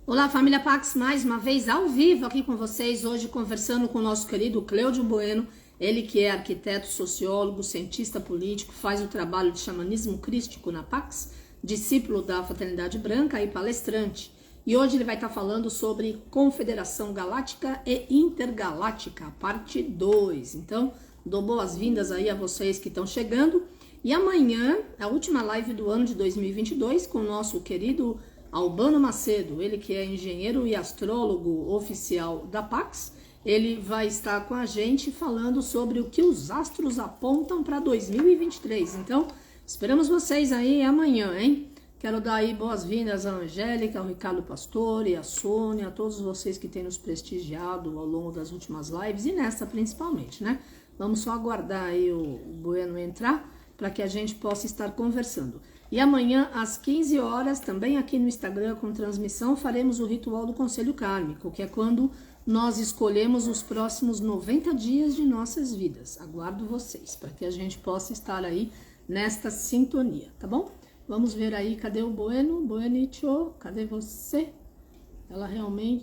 Olá, família Pax, mais uma vez ao vivo aqui com vocês, hoje conversando com o nosso querido Cleudio Bueno, ele que é arquiteto, sociólogo, cientista político, faz o trabalho de xamanismo crístico na Pax, discípulo da Fraternidade Branca e palestrante. E hoje ele vai estar falando sobre Confederação Galáctica e Intergaláctica, parte 2. Então, dou boas-vindas aí a vocês que estão chegando. E amanhã, a última live do ano de 2022, com o nosso querido Albano Macedo, ele que é engenheiro e astrólogo oficial da Pax, ele vai estar com a gente falando sobre o que os astros apontam para 2023. Então, esperamos vocês aí amanhã, hein? Quero dar aí boas-vindas à Angélica, ao Ricardo Pastore, à Sônia, a todos vocês que têm nos prestigiado ao longo das últimas lives e nesta principalmente, né? Vamos só aguardar aí o Bueno entrar para que a gente possa estar conversando. E amanhã, às 15 horas, também aqui no Instagram, com transmissão, faremos o ritual do Conselho Kármico, que é quando nós escolhemos os próximos 90 dias de nossas vidas. Aguardo vocês, para que a gente possa estar aí nesta sintonia, tá bom? Vamos ver aí, cadê o Bueno? Buenicho, cadê você?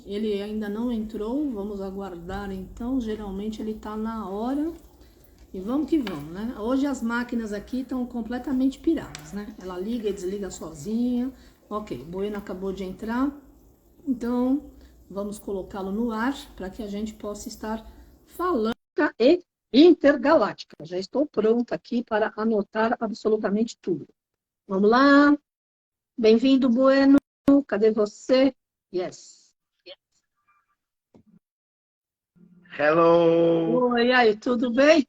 Ele ainda não entrou, vamos aguardar então, geralmente ele tá na hora. E vamos que vamos, né? Hoje as máquinas aqui estão completamente piradas, né? Ela liga e desliga sozinha. Ok, o Bueno acabou de entrar. Então, vamos colocá-lo no ar para que a gente possa estar falando e intergaláctica. Já estou pronta aqui para anotar absolutamente tudo. Vamos lá. Bem-vindo, Bueno. Cadê você? Yes. Hello! Oi, aí, tudo bem?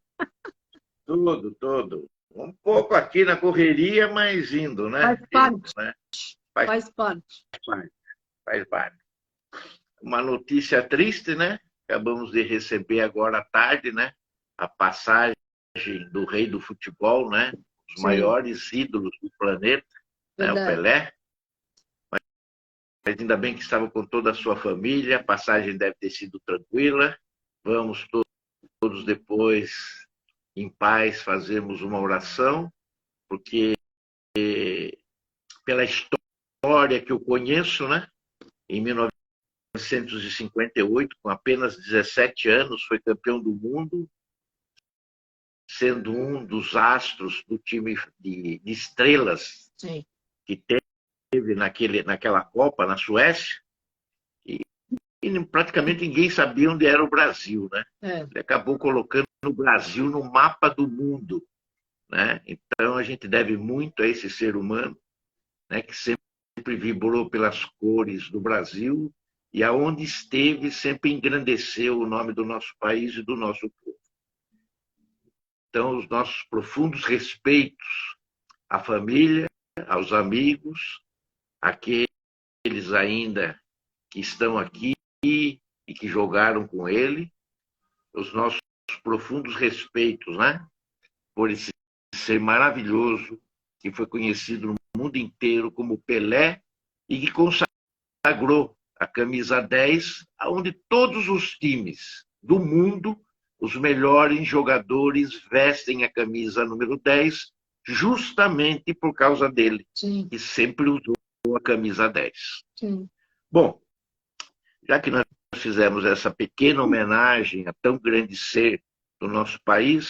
Tudo. Um pouco aqui na correria, mas indo, Faz né? parte, Né? Faz faz parte. parte, faz parte. Uma notícia triste, né? Acabamos de receber agora à tarde, né? A passagem do rei do futebol, né? Os Sim, maiores ídolos do planeta, né? O verdade. Pelé. Mas ainda bem que estava com toda a sua família, a passagem deve ter sido tranquila. Vamos todos depois, em paz, fazermos uma oração, porque pela história que eu conheço, né? Em 1958, com apenas 17 anos, foi campeão do mundo, sendo um dos astros do time de estrelas Sim. que teve naquela Copa na Suécia. E praticamente ninguém sabia onde era o Brasil, né? É. Ele acabou colocando o Brasil no mapa do mundo, né? Então a gente deve muito a esse ser humano, né, que sempre vibrou pelas cores do Brasil e aonde esteve sempre engrandeceu o nome do nosso país e do nosso povo. Então, os nossos profundos respeitos à família, aos amigos, aqueles ainda que estão aqui e que jogaram com ele, os nossos profundos respeitos, né, por esse ser maravilhoso que foi conhecido no mundo inteiro como Pelé e que consagrou a camisa 10, onde todos os times do mundo, os melhores jogadores vestem a camisa número 10, justamente por causa dele, Sim, que sempre usou a camisa 10. sim. Bom, já que nós fizemos essa pequena homenagem a tão grande ser do nosso país,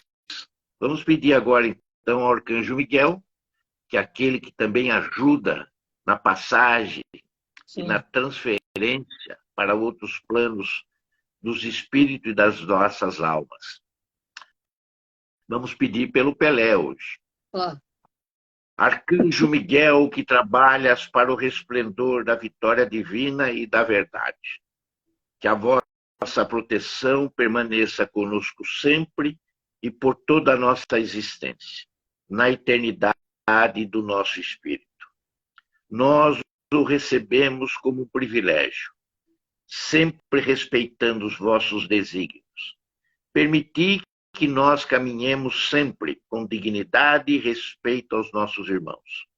vamos pedir agora então ao Arcanjo Miguel, que é aquele que também ajuda na passagem e na Sim. transferência para outros planos dos espíritos e das nossas almas. Vamos pedir pelo Pelé hoje. Ó, Arcanjo Miguel, que trabalhas para o resplendor da vitória divina e da verdade. Que a vossa proteção permaneça conosco sempre e por toda a nossa existência, na eternidade do nosso espírito. Nós o recebemos como um privilégio, sempre respeitando os vossos desígnios. Permiti que nós caminhemos sempre com dignidade e respeito aos nossos irmãos.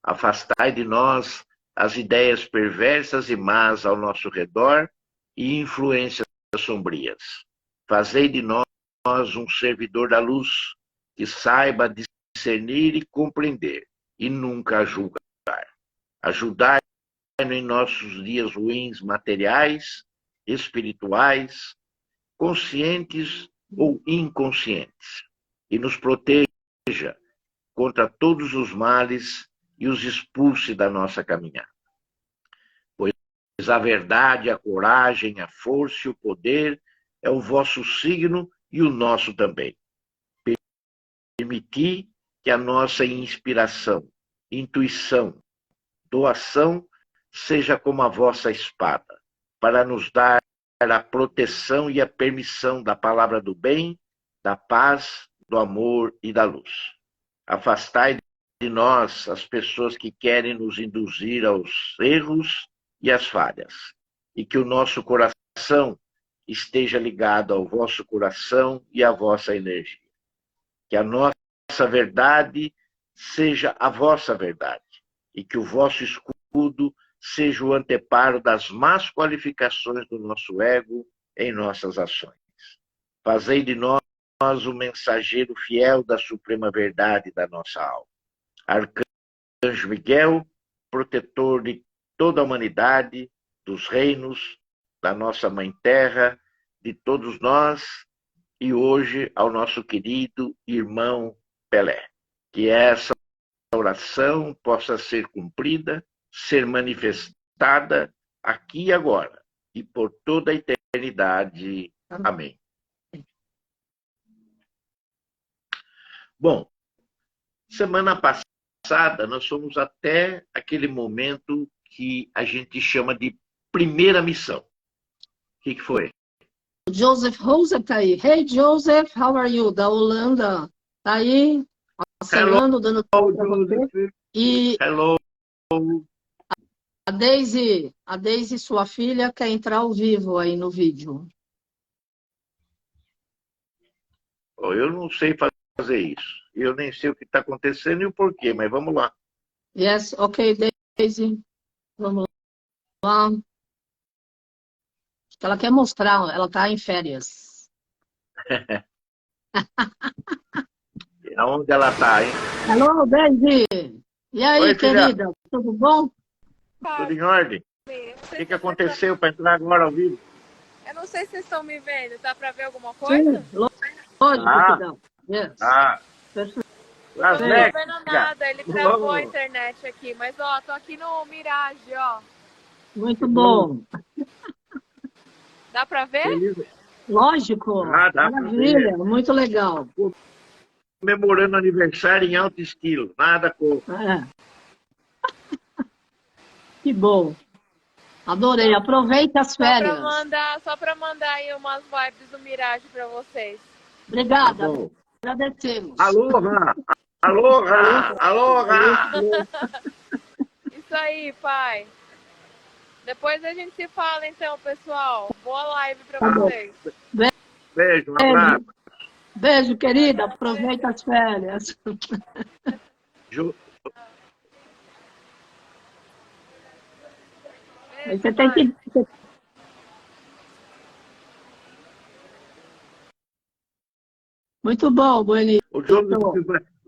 Afastai de nós as ideias perversas e más ao nosso redor e influências sombrias. Fazei de nós um servidor da luz que saiba discernir e compreender e nunca julgar. Ajudai em nossos dias ruins materiais, espirituais, conscientes ou inconscientes, e nos proteja contra todos os males e os expulse da nossa caminhada. Pois a verdade, a coragem, a força e o poder é o vosso signo e o nosso também. Permitir que a nossa inspiração, intuição, doação seja como a vossa espada, para nos dar a proteção e a permissão da palavra do bem, da paz, do amor e da luz. Afastai de nós as pessoas que querem nos induzir aos erros e às falhas, e que o nosso coração esteja ligado ao vosso coração e à vossa energia. Que a nossa verdade seja a vossa verdade, e que o vosso escudo seja o anteparo das más qualificações do nosso ego em nossas ações. Fazei de nós o mensageiro fiel da suprema verdade da nossa alma. Arcanjo Miguel, protetor de toda a humanidade, dos reinos, da nossa Mãe Terra, de todos nós, e hoje ao nosso querido irmão Pelé. Que essa oração possa ser cumprida, ser manifestada aqui e agora, e por toda a eternidade. Amém. Bom, semana passada nós fomos até aquele momento que a gente chama de primeira missão. O que foi? Joseph Rosa tá aí. Hey, Joseph, how are you? Da Holanda. Tá aí, acenando, dando tudo pra você. E Hello. a Daisy, sua filha, quer entrar ao vivo aí no vídeo. Eu não sei fazer isso. Eu nem sei o que está acontecendo e o porquê, mas vamos lá. Yes, ok, Daisy. Vamos lá. Ela quer mostrar, ela tá em férias. Aonde ela está, hein? Alô, Daisy. E aí, Oi, filha. querida? Tudo bom? Tudo em ordem? O que aconteceu para entrar agora ao vivo? Eu não sei se vocês estão me vendo. Dá pra ver alguma coisa? Sim, lógico que dá. Yes. Perfeito. Las Não Vegas. tô vendo nada. Ele travou a internet aqui. Mas, ó, tô aqui no Mirage, ó. Muito bom. Dá pra ver? Feliz. Lógico. Dá pra Maravilha. ver. Muito legal. Comemorando aniversário em alto estilo. Nada com. É. Que bom. Adorei. Aproveite as férias. Só pra mandar aí umas vibes do Mirage pra vocês. Obrigada. Tá bom. Agradecemos. Aloha! Aloha! Aloha! Isso aí, pai. Depois a gente se fala, então, pessoal. Boa live pra Tá bom. vocês. Beijo, um abraço. Beijo, querida. Aproveita as férias. Aí você tem que... Muito bom, Bonito.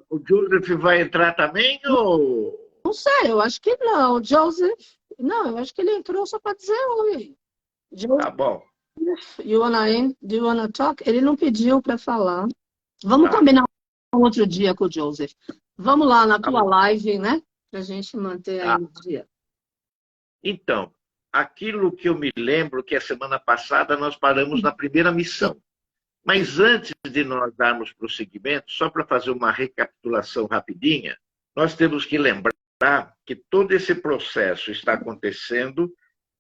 O Joseph vai entrar também ou... Não sei, eu acho que não. Joseph... Não, eu acho que ele entrou só para dizer oi. Tá bom. Do you wanna talk? Ele não pediu para falar. Vamos combinar um outro dia com o Joseph. Vamos lá na tua live, né? Pra gente manter aí no dia. Então, aquilo que eu me lembro que a semana passada nós paramos na primeira missão. Mas antes de nós darmos prosseguimento, só para fazer uma recapitulação rapidinha, nós temos que lembrar que todo esse processo está acontecendo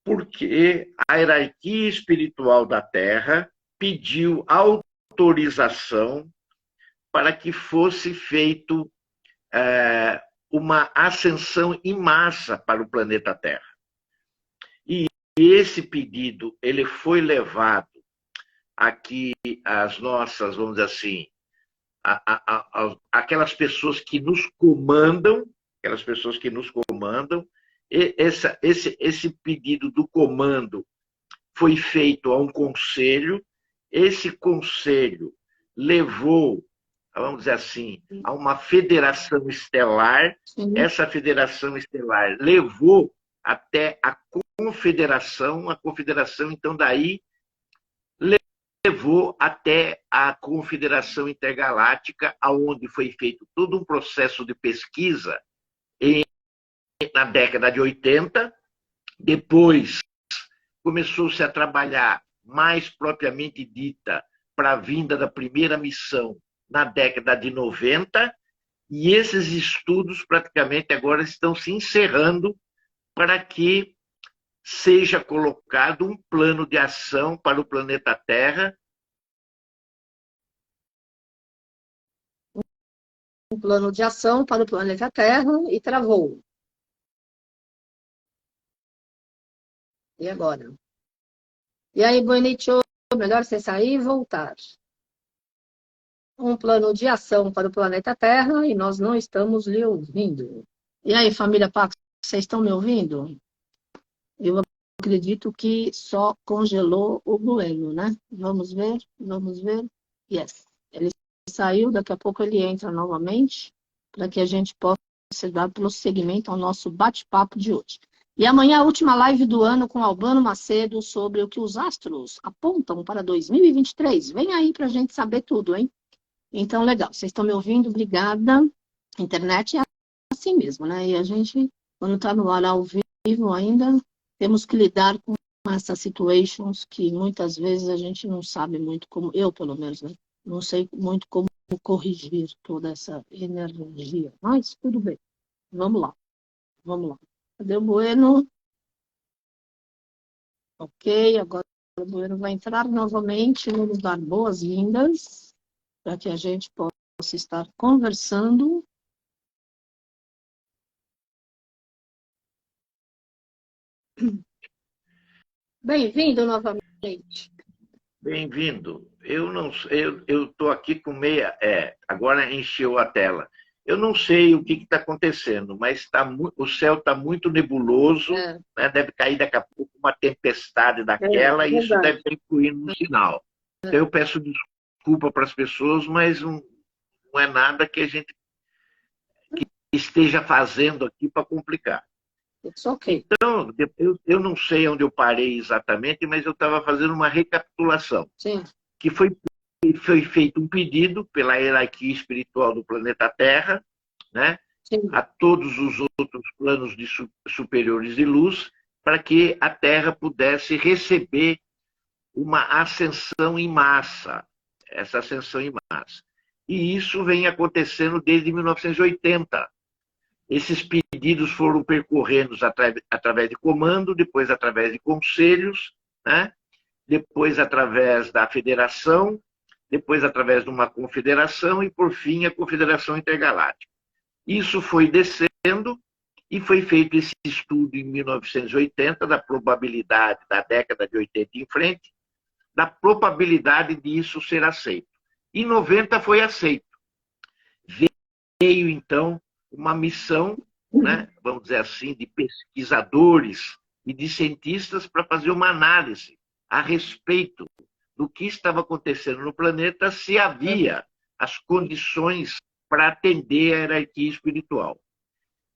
porque a hierarquia espiritual da Terra pediu autorização para que fosse feito uma ascensão em massa para o planeta Terra. E esse pedido ele foi levado aqui às nossas, vamos dizer assim, aquelas pessoas que nos comandam, e esse pedido do comando foi feito a um conselho, esse conselho levou, vamos dizer assim, a uma federação estelar, essa federação estelar levou até a confederação. A confederação, então, daí levou até a Confederação Intergaláctica, onde foi feito todo um processo de pesquisa na década de 80. Depois começou-se a trabalhar mais propriamente dita para a vinda da primeira missão na década de 90, e esses estudos praticamente agora estão se encerrando para que seja colocado um plano de ação para o planeta Terra. Um plano de ação para o planeta Terra e travou. E agora? E aí, Bonitinho, melhor você sair e voltar. Um plano de ação para o planeta Terra e nós não estamos lhe ouvindo. E aí, família Pax, vocês estão me ouvindo? Eu acredito que só congelou o Bueno, né? Vamos ver, vamos ver. Yes. Ele saiu, daqui a pouco ele entra novamente, para que a gente possa dar prosseguimento ao nosso bate-papo de hoje. E amanhã a última live do ano com Albano Macedo sobre o que os astros apontam para 2023. Vem aí para a gente saber tudo, hein? Então, legal. Vocês estão me ouvindo? Obrigada. Internet é assim mesmo, né? E a gente, quando está no ar ao vivo ainda, temos que lidar com essas situations que muitas vezes a gente não sabe muito como, eu pelo menos, né? Não sei muito como corrigir toda essa energia. Mas tudo bem. Vamos lá. Vamos lá. Cadê o Bueno? Ok, agora o Bueno vai entrar novamente. Vamos dar boas-vindas para que a gente possa estar conversando. Bem-vindo novamente. Bem-vindo. Eu estou aqui com meia. Agora encheu a tela. Eu não sei o que está acontecendo, mas o céu está muito nebuloso, né? Deve cair daqui a pouco uma tempestade daquela, e isso deve estar influindo no sinal. Então eu peço desculpa para as pessoas, mas não é nada que a gente esteja fazendo aqui para complicar. Okay. Então, eu não sei onde eu parei exatamente, mas eu estava fazendo uma recapitulação. Sim. Que foi feito um pedido pela hierarquia espiritual do planeta Terra, né, a todos os outros planos superiores de luz, para que a Terra pudesse receber uma ascensão em massa, essa ascensão em massa. E isso vem acontecendo desde 1980. Esses pedidos foram percorrendo através de comando, depois através de conselhos, né, depois através da federação, depois através de uma confederação e, por fim, a Confederação Intergaláctica. Isso foi descendo e foi feito esse estudo em 1980 da probabilidade, da década de 80 em frente, da probabilidade disso ser aceito. Em 90 foi aceito. Veio, então, uma missão, né, vamos dizer assim, de pesquisadores e de cientistas para fazer uma análise a respeito do que estava acontecendo no planeta, se havia as condições para atender a hierarquia espiritual.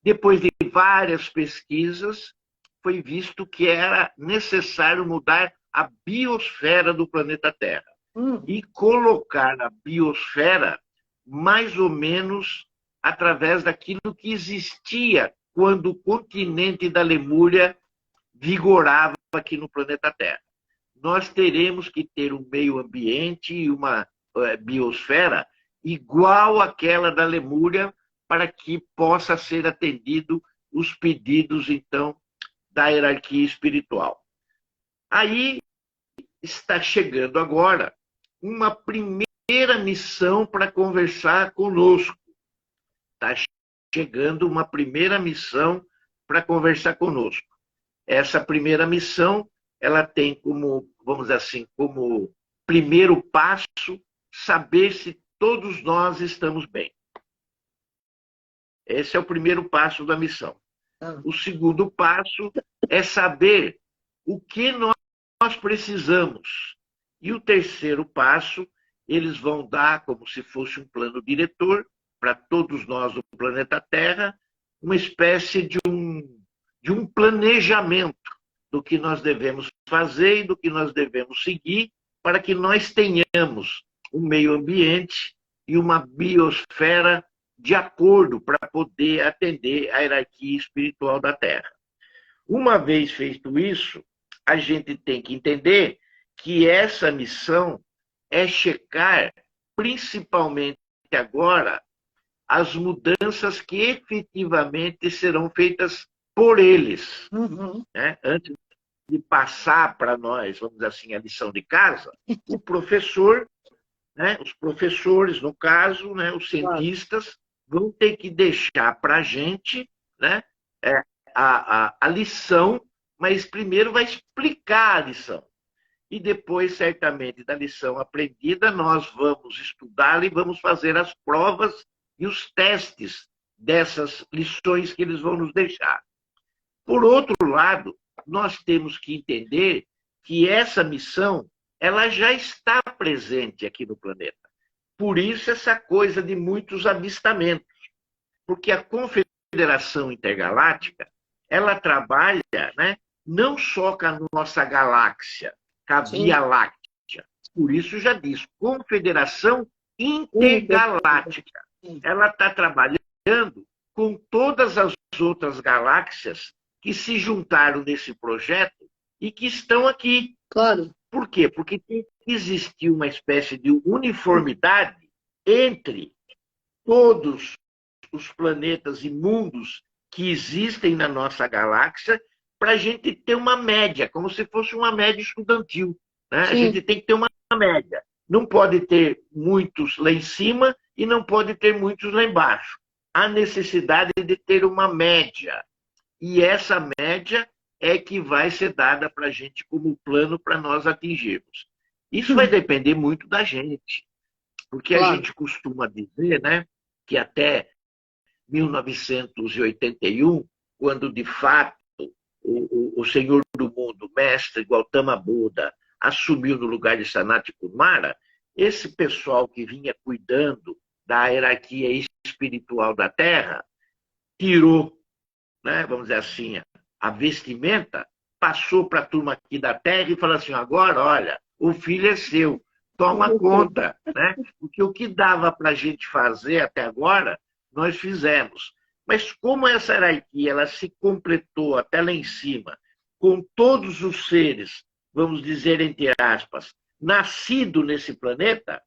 Depois de várias pesquisas, foi visto que era necessário mudar a biosfera do planeta Terra e colocar a biosfera mais ou menos através daquilo que existia quando o continente da Lemúria vigorava aqui no planeta Terra. Nós teremos que ter um meio ambiente e uma biosfera igual àquela da Lemúria para que possa ser atendido os pedidos, então, da hierarquia espiritual. Aí está chegando agora uma primeira missão para conversar conosco. Está chegando uma primeira missão para conversar conosco. Essa primeira missão, ela tem como, vamos dizer assim, como primeiro passo, saber se todos nós estamos bem. Esse é o primeiro passo da missão. O segundo passo é saber o que nós precisamos. E o terceiro passo, eles vão dar, como se fosse um plano diretor, para todos nós do planeta Terra, uma espécie de de um planejamento do que nós devemos fazer e do que nós devemos seguir para que nós tenhamos um meio ambiente e uma biosfera de acordo para poder atender a hierarquia espiritual da Terra. Uma vez feito isso, a gente tem que entender que essa missão é checar, principalmente agora, as mudanças que efetivamente serão feitas por eles. Né? Antes de passar para nós, vamos dizer assim, a lição de casa, o professor, né, os professores, no caso, né, os cientistas, vão ter que deixar para a gente, né, a lição, mas primeiro vai explicar a lição. E depois, certamente, da lição aprendida, nós vamos estudá-la e vamos fazer as provas e os testes dessas lições que eles vão nos deixar. Por outro lado, nós temos que entender que essa missão ela já está presente aqui no planeta. Por isso, essa coisa de muitos avistamentos. Porque a Confederação Intergaláctica ela trabalha, né, não só com a nossa galáxia, com a Via Láctea. Por isso já diz, Confederação Intergaláctica. Ela está trabalhando com todas as outras galáxias que se juntaram nesse projeto e que estão aqui. Claro. Por quê? Porque tem que existir uma espécie de uniformidade entre todos os planetas e mundos que existem na nossa galáxia para a gente ter uma média, como se fosse uma média estudantil. Né? A gente tem que ter uma média. Não pode ter muitos lá em cima e não pode ter muitos lá embaixo. Há necessidade de ter uma média. E essa média é que vai ser dada para a gente como plano para nós atingirmos. Isso vai depender muito da gente. Porque a gente costuma dizer, né, que até 1981, quando de fato o Senhor do Mundo, Mestre Gautama Buda, assumiu no lugar de Sanat Kumara, esse pessoal que vinha cuidando da hierarquia espiritual da Terra, tirou, né, vamos dizer assim, a vestimenta, passou para a turma aqui da Terra e falou assim, agora, olha, o filho é seu, toma conta. Né? Porque o que dava para a gente fazer até agora, nós fizemos. Mas como essa hierarquia ela se completou até lá em cima, com todos os seres, vamos dizer entre aspas, nascido nesse planeta,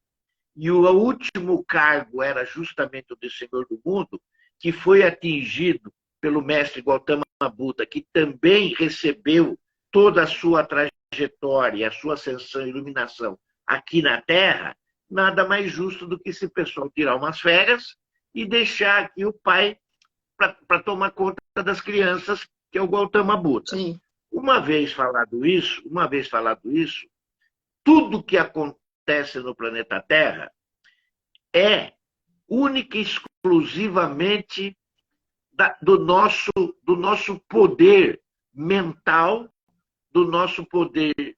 e o último cargo era justamente o de Senhor do Mundo, que foi atingido pelo mestre Gautama Buda, que também recebeu toda a sua trajetória, a sua ascensão e iluminação aqui na Terra, nada mais justo do que esse pessoal tirar umas férias e deixar aqui o pai para tomar conta das crianças, que é o Gautama Buda. Sim. Uma vez falado isso, tudo que acontece no planeta Terra é única e exclusivamente do nosso poder mental, do nosso poder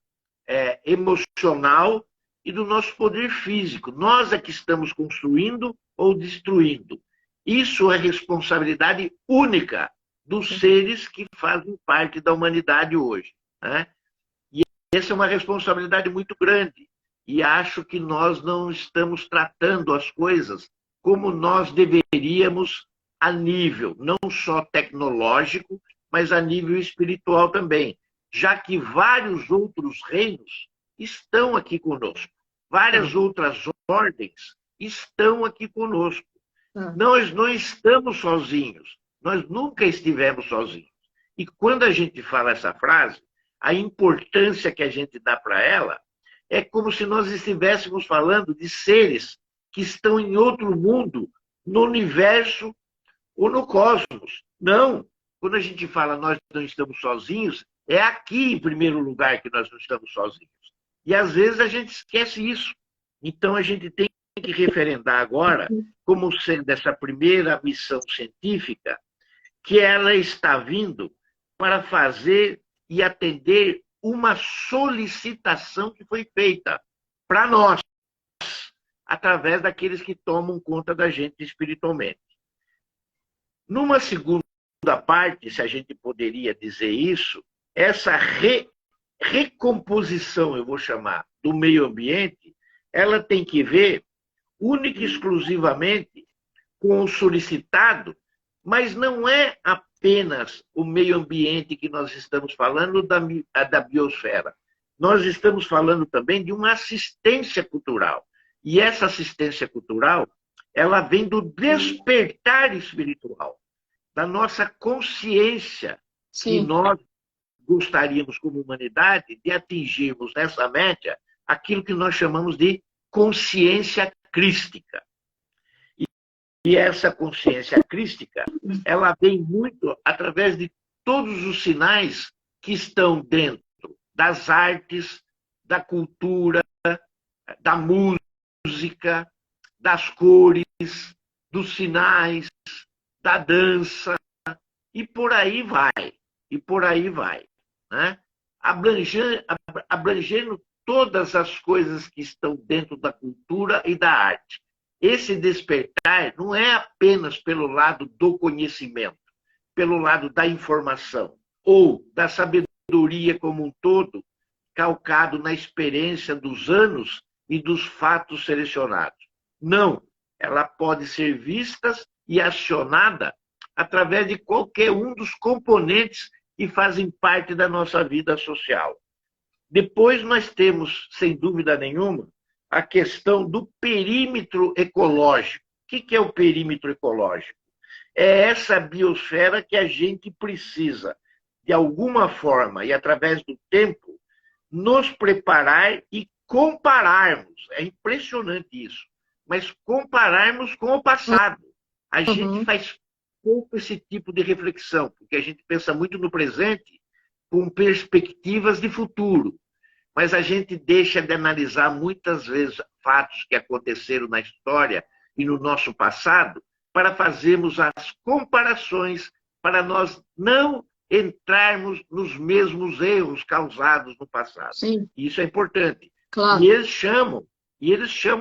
emocional e do nosso poder físico. Nós é que estamos construindo ou destruindo. Isso é responsabilidade única dos seres que fazem parte da humanidade hoje. Né? E essa é uma responsabilidade muito grande. E acho que nós não estamos tratando as coisas como nós deveríamos a nível não só tecnológico, mas a nível espiritual também. Já que vários outros reinos estão aqui conosco. Várias outras ordens estão aqui conosco. Nós não estamos sozinhos. Nós nunca estivemos sozinhos. E quando a gente fala essa frase, a importância que a gente dá para ela é como se nós estivéssemos falando de seres que estão em outro mundo, no universo ou no cosmos. Não. Quando a gente fala nós não estamos sozinhos, é aqui, em primeiro lugar, que nós não estamos sozinhos. E, às vezes, a gente esquece isso. Então, a gente tem que referendar agora, como sendo essa primeira missão científica, que ela está vindo para fazer e atender uma solicitação que foi feita para nós, através daqueles que tomam conta da gente espiritualmente. Numa segunda parte, se a gente poderia dizer isso, essa recomposição, eu vou chamar, do meio ambiente, ela tem que ver única e exclusivamente com o solicitado, mas não é apenas o meio ambiente que nós estamos falando da biosfera. Nós estamos falando também de uma assistência cultural. E essa assistência cultural, ela vem do despertar espiritual, da nossa consciência, que nós gostaríamos, como humanidade, de atingirmos nessa média aquilo que nós chamamos de consciência crística. E essa consciência crística, ela vem muito através de todos os sinais que estão dentro das artes, da cultura, da música, das cores, dos sinais, da dança, e por aí vai, e por aí vai, né? Abrangendo todas as coisas que estão dentro da cultura e da arte. Esse despertar não é apenas pelo lado do conhecimento, pelo lado da informação, ou da sabedoria como um todo, calcado na experiência dos anos e dos fatos selecionados. Não, ela pode ser vista e acionada através de qualquer um dos componentes que fazem parte da nossa vida social. Depois nós temos, sem dúvida nenhuma, a questão do perímetro ecológico. O que é o perímetro ecológico? É essa biosfera que a gente precisa, de alguma forma e através do tempo, nos preparar e compararmos. É impressionante isso. Mas compararmos com o passado. A gente faz pouco esse tipo de reflexão, porque a gente pensa muito no presente com perspectivas de futuro. Mas a gente deixa de analisar muitas vezes fatos que aconteceram na história e no nosso passado para fazermos as comparações, para nós não entrarmos nos mesmos erros causados no passado. Sim. Isso é importante. Claro. E eles chamam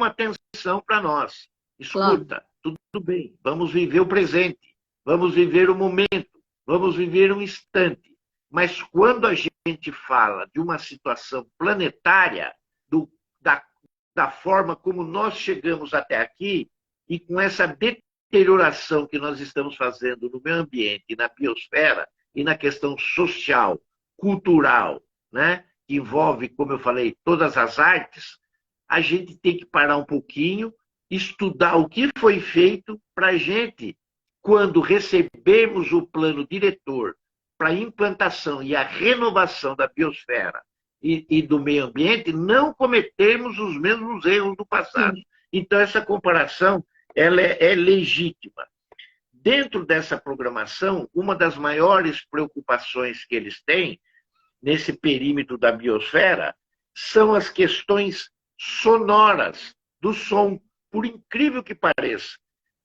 atenção para nós. Escuta, claro. Tudo bem, vamos viver o presente, vamos viver o momento, vamos viver um instante. Mas quando a gente fala de uma situação planetária, da forma como nós chegamos até aqui, e com essa deterioração que nós estamos fazendo no meio ambiente, na biosfera, e na questão social, cultural, né, que envolve, como eu falei, todas as artes, a gente tem que parar um pouquinho, estudar o que foi feito para a gente, quando recebermos o plano diretor para a implantação e a renovação da biosfera e do meio ambiente, não cometermos os mesmos erros do passado. Então, essa comparação ela é legítima. Dentro dessa programação, uma das maiores preocupações que eles têm, nesse perímetro da biosfera, são as questões sonoras, do som, por incrível que pareça.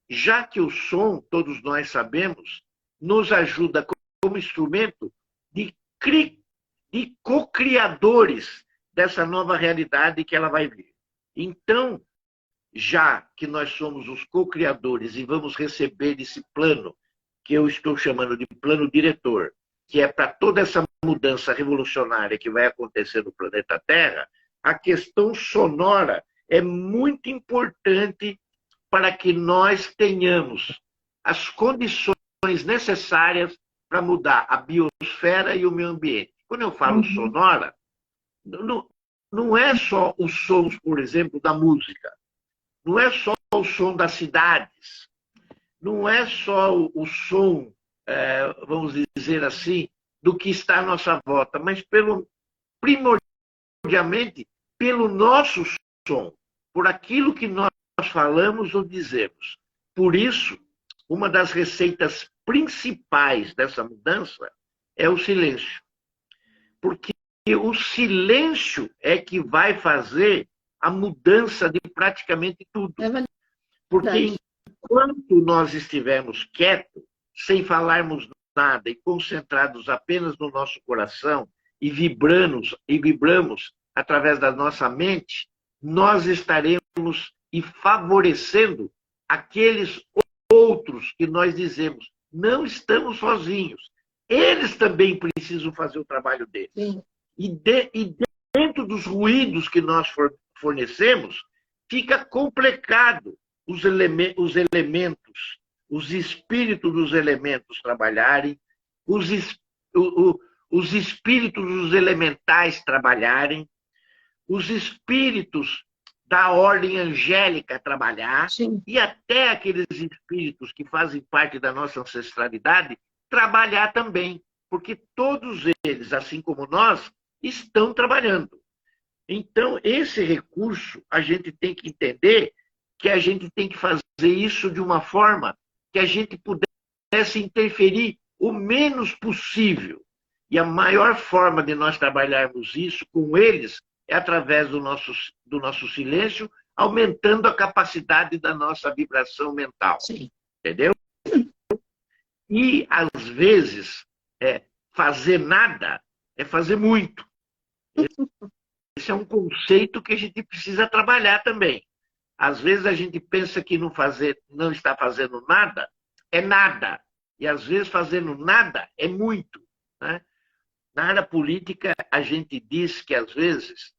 Já que o som, todos nós sabemos, nos ajuda como instrumento de co-criadores dessa nova realidade que ela vai vir. Então, já que nós somos os co-criadores e vamos receber esse plano, que eu estou chamando de plano diretor, que é para toda essa mudança revolucionária que vai acontecer no planeta Terra, a questão sonora é muito importante para que nós tenhamos as condições necessárias para mudar a biosfera e o meio ambiente. Quando eu falo sonora, não é só os sons, por exemplo, da música, não é só o som das cidades, não é só o som, vamos dizer assim, do que está à nossa volta, mas primordialmente pelo nosso som, por aquilo que nós falamos ou dizemos. Por isso, uma das receitas principais dessa mudança é o silêncio. Porque o silêncio é que vai fazer a mudança de praticamente tudo. Porque enquanto nós estivermos quietos, sem falarmos nada e concentrados apenas no nosso coração e vibramos através da nossa mente, nós estaremos e favorecendo aqueles outros que nós dizemos Não estamos sozinhos. Eles também precisam fazer o trabalho deles. Sim. E dentro dos ruídos que nós fornecemos, fica complicado os elementos, os espíritos dos elementos trabalharem, os espíritos dos elementais trabalharem, os espíritos da ordem angélica trabalhar, Sim. e até aqueles espíritos que fazem parte da nossa ancestralidade trabalhar também, porque todos eles, assim como nós, estão trabalhando. Então, esse recurso, a gente tem que entender que a gente tem que fazer isso de uma forma que a gente pudesse interferir o menos possível. E a maior forma de nós trabalharmos isso com eles é através do nosso silêncio, aumentando a capacidade da nossa vibração mental. Sim. Entendeu? E, às vezes, fazer nada é fazer muito. Esse é um conceito que a gente precisa trabalhar também. Às vezes a gente pensa que não está fazendo nada, é nada. E, às vezes, fazendo nada é muito, né? Na área política, a gente diz que, às vezes,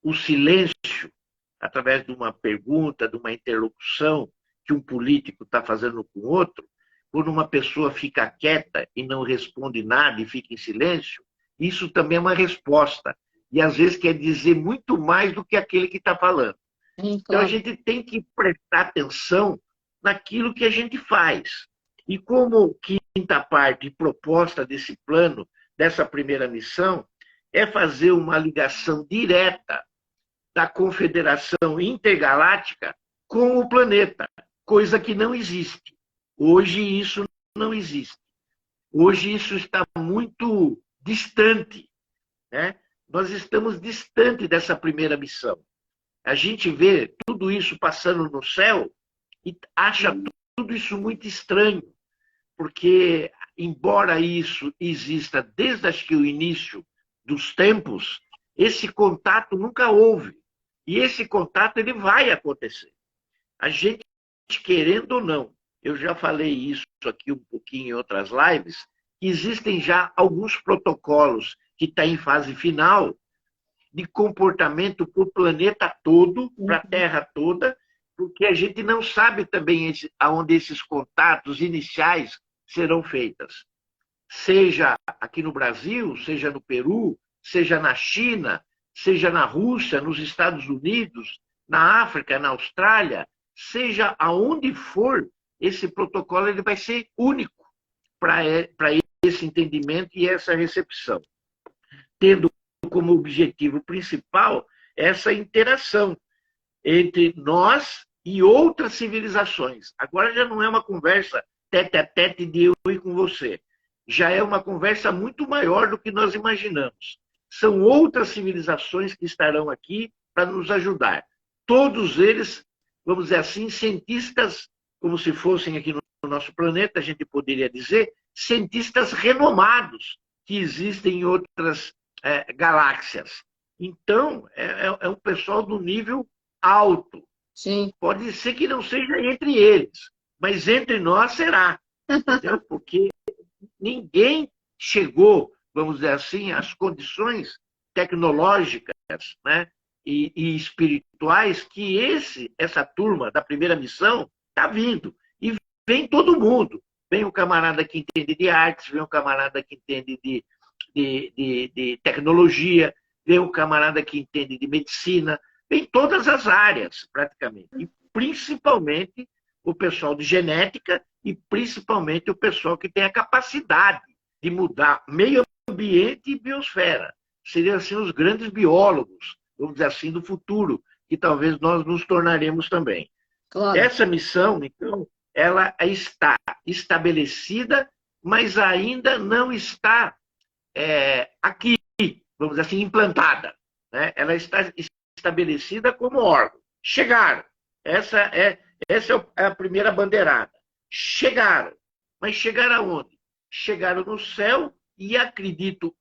o silêncio, através de uma pergunta, de uma interlocução que um político está fazendo com outro, quando uma pessoa fica quieta e não responde nada e fica em silêncio, isso também é uma resposta. E, às vezes, quer dizer muito mais do que aquele que está falando. Sim, claro. Então, a gente tem que prestar atenção naquilo que a gente faz. E como quinta parte proposta desse plano, dessa primeira missão, é fazer uma ligação direta da Confederação Intergaláctica com o planeta, coisa que não existe. Hoje isso não existe. Hoje isso está muito distante, né? Nós estamos distante dessa primeira missão. A gente vê tudo isso passando no céu e acha tudo isso muito estranho, porque, embora isso exista desde acho que o início dos tempos, esse contato nunca houve. E esse contato ele vai acontecer. A gente, querendo ou não, eu já falei isso aqui um pouquinho em outras lives, existem já alguns protocolos que estão em fase final de comportamento para o planeta todo, para a Terra toda, porque a gente não sabe também aonde esses contatos iniciais serão feitos. Seja aqui no Brasil, seja no Peru, seja na China, seja na Rússia, nos Estados Unidos, na África, na Austrália, seja aonde for, esse protocolo ele vai ser único para esse entendimento e essa recepção, tendo como objetivo principal essa interação entre nós e outras civilizações. Agora já não é uma conversa tete-a-tete de eu e com você. Já é uma conversa muito maior do que nós imaginamos. São outras civilizações que estarão aqui para nos ajudar. Todos eles, vamos dizer assim, cientistas, como se fossem aqui no nosso planeta, a gente poderia dizer, cientistas renomados que existem em outras galáxias. Então, é um pessoal do nível alto. Sim. Pode ser que não seja entre eles, mas entre nós será. Entendeu? Porque ninguém chegou, vamos dizer assim, às condições tecnológicas, né, e espirituais que essa turma da primeira missão está vindo. E vem todo mundo. Vem o camarada que entende de artes, vem o camarada que entende de tecnologia, vem o camarada que entende de medicina, vem todas as áreas, praticamente. E principalmente o pessoal de genética e principalmente o pessoal que tem a capacidade de mudar meio ambiente e biosfera. Seriam, assim, os grandes biólogos, vamos dizer assim, do futuro, que talvez nós nos tornaremos também. Claro. Essa missão, então, ela está estabelecida, mas ainda não está aqui, vamos dizer assim, implantada, né? Ela está estabelecida como órgão. Chegaram. Essa é a primeira bandeirada. Chegaram. Mas chegaram aonde? Chegaram no céu e acredito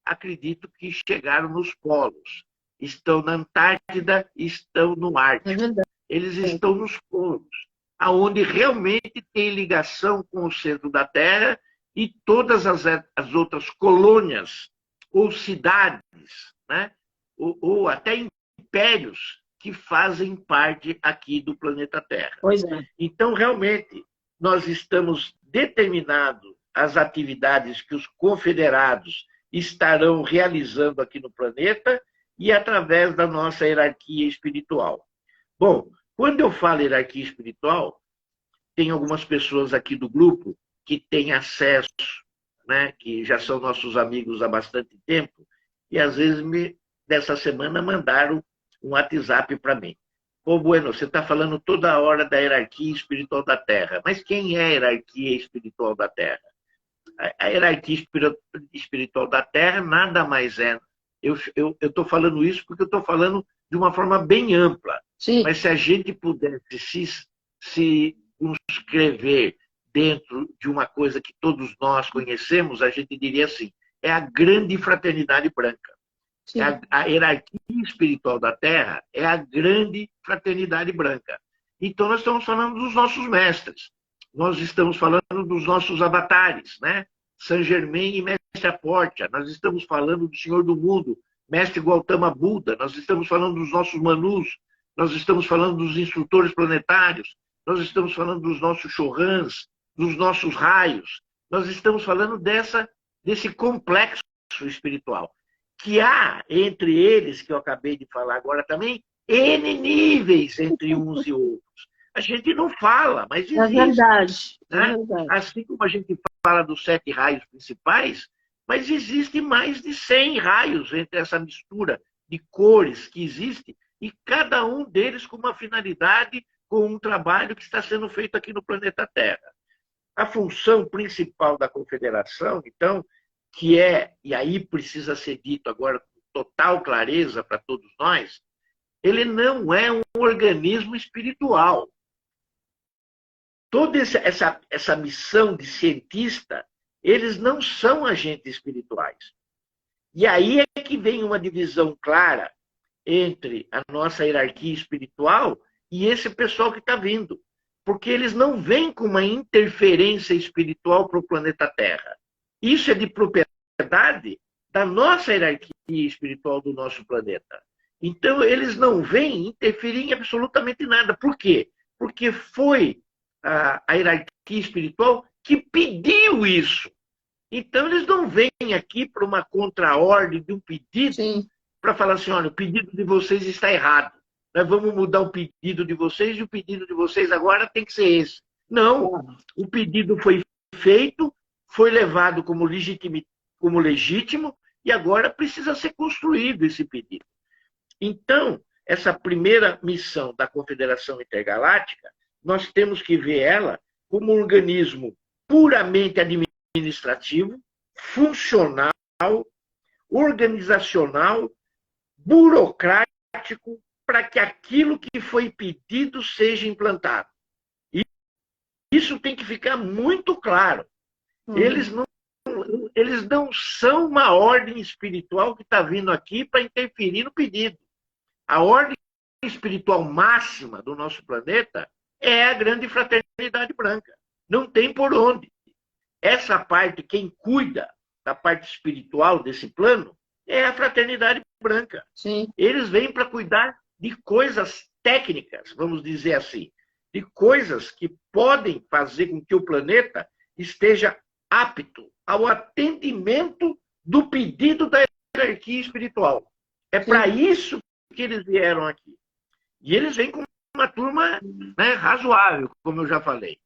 acredito que chegaram nos polos. Estão na Antártida, estão no Ártico. É verdade. Eles estão nos polos. aonde realmente tem ligação com o centro da Terra e todas as outras colônias ou cidades, né? ou até impérios que fazem parte aqui do planeta Terra. Pois é. Então, realmente, nós estamos determinados às atividades que os confederados estarão realizando aqui no planeta e através da nossa hierarquia espiritual. Bom, quando eu falo hierarquia espiritual, tem algumas pessoas aqui do grupo que têm acesso, né, que já são nossos amigos há bastante tempo, e às vezes, dessa semana, mandaram um WhatsApp para mim. Ô, Bueno, você está falando toda hora da hierarquia espiritual da Terra, mas quem é a hierarquia espiritual da Terra? A hierarquia espiritual da Terra nada mais é. Eu estou falando isso porque eu estou falando de uma forma bem ampla. Sim. Mas se a gente pudesse se inscrever dentro de uma coisa que todos nós conhecemos, a gente diria assim, é a grande fraternidade branca. A hierarquia espiritual da Terra é a grande fraternidade branca. Então, nós estamos falando dos nossos mestres. Nós estamos falando dos nossos avatares, né? Saint Germain e Mestre Aportia. Nós estamos falando do Senhor do Mundo, Mestre Gautama Buda. Nós estamos falando dos nossos Manus. Nós estamos falando dos instrutores planetários. Nós estamos falando dos nossos Chorãs, dos nossos raios. Nós estamos falando desse complexo espiritual. Que há entre eles, que eu acabei de falar agora também, N níveis entre uns e outros. A gente não fala, mas existe. É verdade. Né? É verdade. Assim como a gente fala dos 7 raios principais, mas existe mais de 100 raios entre essa mistura de cores que existe, e cada um deles com uma finalidade, com um trabalho que está sendo feito aqui no planeta Terra. A função principal da Confederação, então, que é, e aí precisa ser dito agora com total clareza para todos nós, ele não é um organismo espiritual. Toda essa missão de cientista, eles não são agentes espirituais. E aí é que vem uma divisão clara entre a nossa hierarquia espiritual e esse pessoal que está vindo. Porque eles não vêm com uma interferência espiritual para o planeta Terra. Isso é de propriedade da nossa hierarquia espiritual do nosso planeta. Então, eles não vêm interferir em absolutamente nada. Por quê? Porque foi a hierarquia espiritual que pediu isso. Então, eles não vêm aqui para uma contraordem de um pedido para falar assim, olha, o pedido de vocês está errado. Nós vamos mudar o pedido de vocês e o pedido de vocês agora tem que ser esse. Não, o pedido foi feito, foi levado como legítimo e agora precisa ser construído esse pedido. Então, essa primeira missão da Confederação Intergaláctica, nós temos que ver ela como um organismo puramente administrativo, funcional, organizacional, burocrático, para que aquilo que foi pedido seja implantado. E isso tem que ficar muito claro. Eles não são uma ordem espiritual que está vindo aqui para interferir no pedido. A ordem espiritual máxima do nosso planeta é a grande fraternidade branca. Não tem por onde. Essa parte, quem cuida da parte espiritual desse plano, é a fraternidade branca. Sim. Eles vêm para cuidar de coisas técnicas, vamos dizer assim, de coisas que podem fazer com que o planeta esteja apto ao atendimento do pedido da hierarquia espiritual. É para isso que eles vieram aqui. E eles vêm com uma turma, né, razoável, como eu já falei.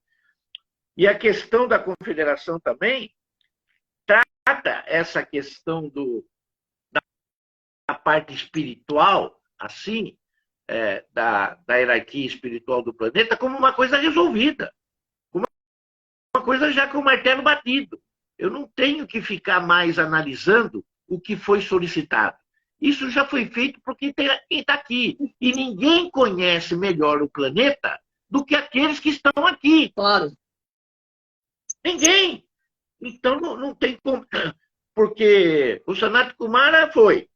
E a questão da confederação também trata essa questão da parte espiritual, assim, da hierarquia espiritual do planeta, como uma coisa resolvida. Como uma coisa já com o martelo batido. Eu não tenho que ficar mais analisando o que foi solicitado. Isso já foi feito por quem está aqui. E ninguém conhece melhor o planeta do que aqueles que estão aqui. Claro. Ninguém. Então não tem como. Porque o Sanat Kumara foi.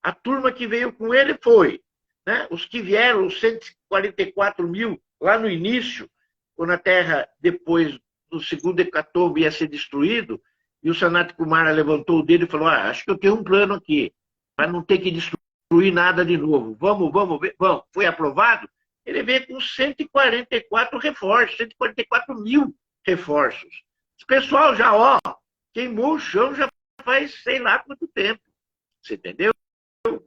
A turma que veio com ele foi. Né? Os que vieram, os 144 mil, lá no início, quando a Terra, depois do segundo hecatombe, ia ser destruído, e o Sanat Kumara levantou o dedo e falou, acho que eu tenho um plano aqui, para não ter que destruir nada de novo. Vamos ver. Vamos. Foi aprovado. Ele veio com 144 reforços, 144 mil reforços. O pessoal já, queimou o chão já faz sei lá quanto tempo. Você entendeu?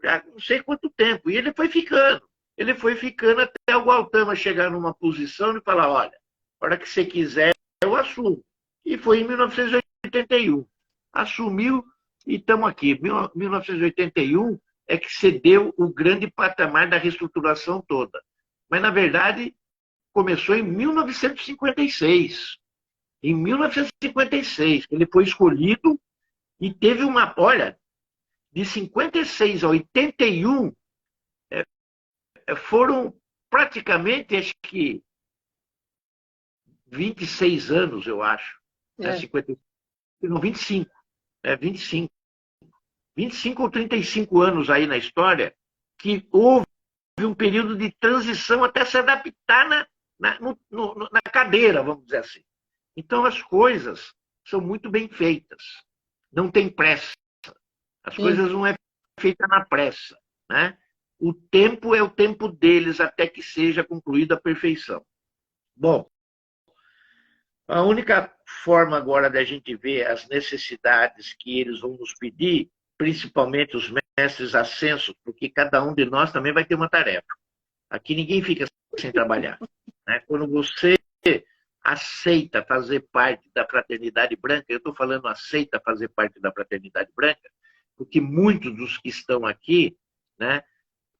Já não sei quanto tempo. E ele foi ficando. Ele foi ficando até o Gautama chegar numa posição e falar, olha, a hora que você quiser, eu assumo. E foi em 1981. Assumiu e estamos aqui. 1981 é que se deu o grande patamar da reestruturação toda. Mas, na verdade, começou em 1956. Em 1956, ele foi escolhido e teve uma... Olha, de 56 a 81, foram praticamente, acho que, 26 anos, eu acho. 55, não, 25. 25 ou 35 anos aí na história, que houve um período de transição até se adaptar na cadeira, vamos dizer assim. Então, as coisas são muito bem feitas. Não tem pressa. As coisas não é feita na pressa, né? O tempo é o tempo deles até que seja concluída a perfeição. Bom, a única forma agora da gente ver as necessidades que eles vão nos pedir, principalmente os mestres ascensos, porque cada um de nós também vai ter uma tarefa. Aqui ninguém fica sem trabalhar, né? Quando você aceita fazer parte da Fraternidade Branca, eu estou falando aceita fazer parte da Fraternidade Branca, porque muitos dos que estão aqui, né,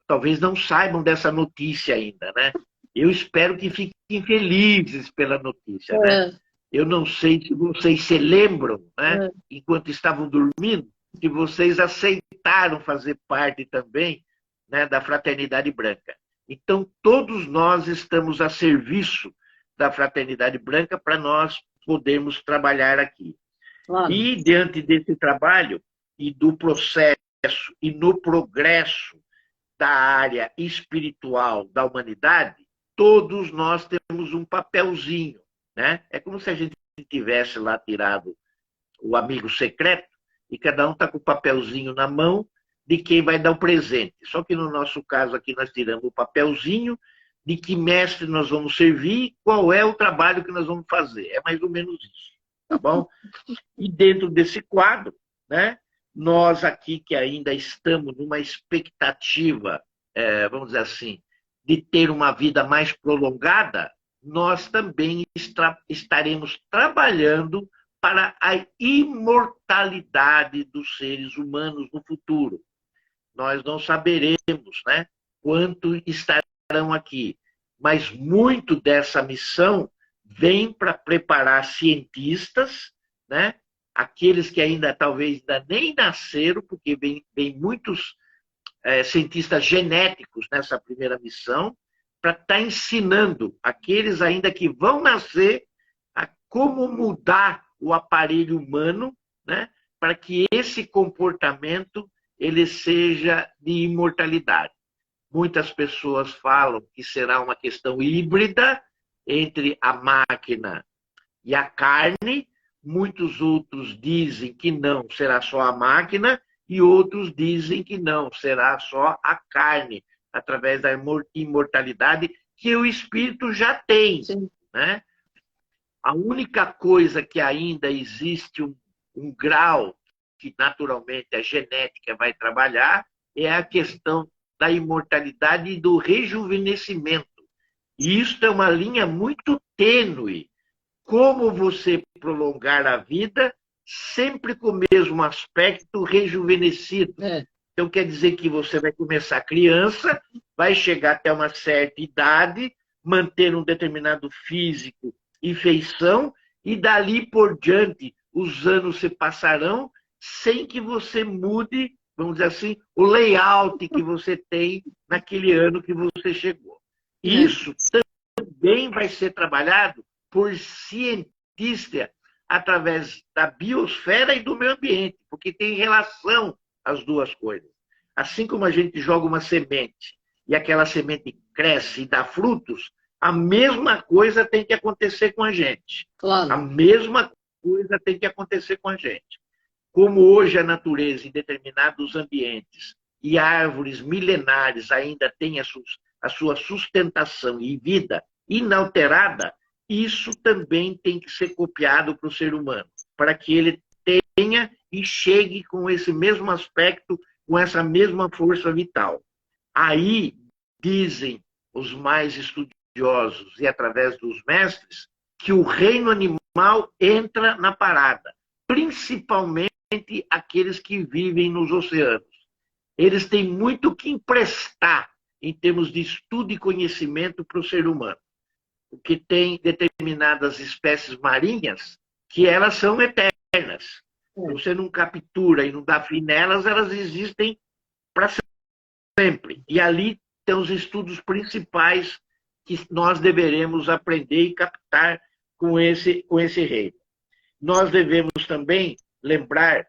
talvez não saibam dessa notícia ainda, né? Eu espero que fiquem felizes pela notícia, né? Eu não sei se vocês se lembram, né, enquanto estavam dormindo, que vocês aceitaram fazer parte também, né, da Fraternidade Branca. Então, todos nós estamos a serviço da Fraternidade Branca para nós podermos trabalhar aqui. Claro. E, diante desse trabalho e do processo e no progresso da área espiritual da humanidade, todos nós temos um papelzinho, né? É como se a gente tivesse lá tirado o amigo secreto e cada um está com o papelzinho na mão de quem vai dar o presente. Só que no nosso caso aqui nós tiramos o papelzinho de que mestre nós vamos servir, qual é o trabalho que nós vamos fazer. É mais ou menos isso, tá bom? E dentro desse quadro, né, nós aqui que ainda estamos numa expectativa, vamos dizer assim, de ter uma vida mais prolongada, nós também estaremos trabalhando para a imortalidade dos seres humanos no futuro. Nós não saberemos, né, quanto estarão aqui, mas muito dessa missão vem para preparar cientistas, né, aqueles que ainda talvez ainda nem nasceram, porque vem muitos cientistas genéticos nessa primeira missão, para estar ensinando aqueles ainda que vão nascer a como mudar o aparelho humano, né, para que esse comportamento ele seja de imortalidade. Muitas pessoas falam que será uma questão híbrida entre a máquina e a carne, muitos outros dizem que não, será só a máquina, e outros dizem que não, será só a carne, através da imortalidade que o espírito já tem, né? A única coisa que ainda existe um grau que naturalmente a genética vai trabalhar é a questão da imortalidade e do rejuvenescimento. E isso é uma linha muito tênue. Como você prolongar a vida sempre com o mesmo aspecto rejuvenescido. Então quer dizer que você vai começar criança, vai chegar até uma certa idade, manter um determinado físico e feição, e dali por diante os anos se passarão sem que você mude, vamos dizer assim, o layout que você tem naquele ano que você chegou. Isso também vai ser trabalhado por cientistas através da biosfera e do meio ambiente, porque tem relação as duas coisas. Assim como a gente joga uma semente e aquela semente cresce e dá frutos, A mesma coisa tem que acontecer com a gente. Claro. A mesma coisa tem que acontecer com a gente. Como hoje a natureza em determinados ambientes e árvores milenares ainda têm a sua sustentação e vida inalterada, isso também tem que ser copiado para o ser humano, para que ele tenha e chegue com esse mesmo aspecto, com essa mesma força vital. Aí, dizem os mais estudiosos e através dos mestres, que o reino animal entra na parada, principalmente aqueles que vivem nos oceanos. Eles têm muito que emprestar em termos de estudo e conhecimento para o ser humano. Porque tem determinadas espécies marinhas que elas são eternas. Você não captura e não dá fim nelas, elas existem para sempre. E ali tem os estudos principais que nós deveremos aprender e captar com esse reino. Nós devemos também lembrar